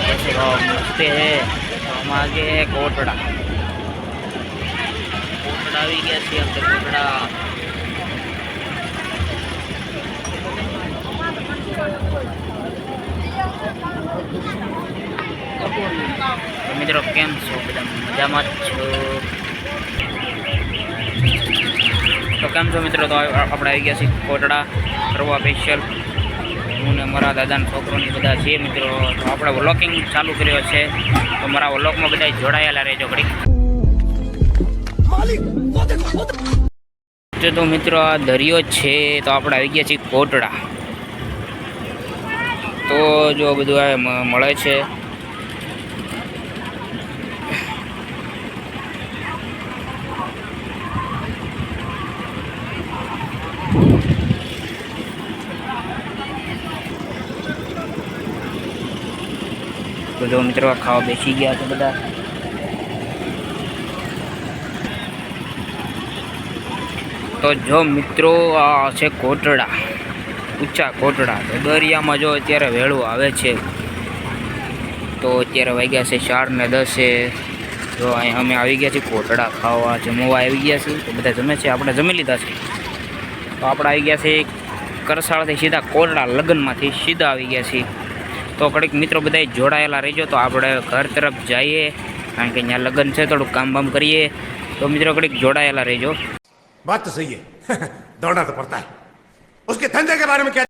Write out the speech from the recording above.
कैसे भाव मिलते हैं तो हम आगे कोटड़ा कोटड़ा भी गया थी अब कोटड़ा तो मित्रों केम छो बधा मजामां छो तो केम छो मित्रों तो આપણે આવી ગયા છીએ કોટડા ફરવા સ્પેશિયલ હું ને મારા દાદાના છોકરોની બધા છે મિત્રો તો આપણે વ્લોગિંગ ચાલુ કર્યો છે તો મારા વ્લોગમાં બધા જોડાયેલા રહેજો ઘડીક તો મિત્રો આ દરિયો છે તો આપણે આવી ગયા છીએ કોટડા તો જો બધું આ મળે છે तो जो मित्रों खावा बेची गया तो बदा तो जो मित्रों आ छे कोटड़ा ऊंचा कोटड़ा तो दरिया में जो अत्यारे वेळू आवे छे तो अत्यारे वाग्या छे 4:10 जो अहीं अमे आवी गया छे कोटड़ा खावा जमवा आवी गया छे तो बधा जमे छे आपणे जमी लीधा छे तो आपणे आवी गया छे करसाळथी सीधा कोटड़ा लगनमांथी सीधा आवी गया छे तो कड़ीक मित्रों बधाई जोड़ायेला रहीजो तो आपणे घर तरफ जाइए कारण के अहींया लगन छे थोड़ुं काम बाम करीए तो मित्रों कड़ीक जोड़ायेला रहीजो। बात तो सही है दौड़ना तो पड़ता है उसके धंधे के बारे में क्या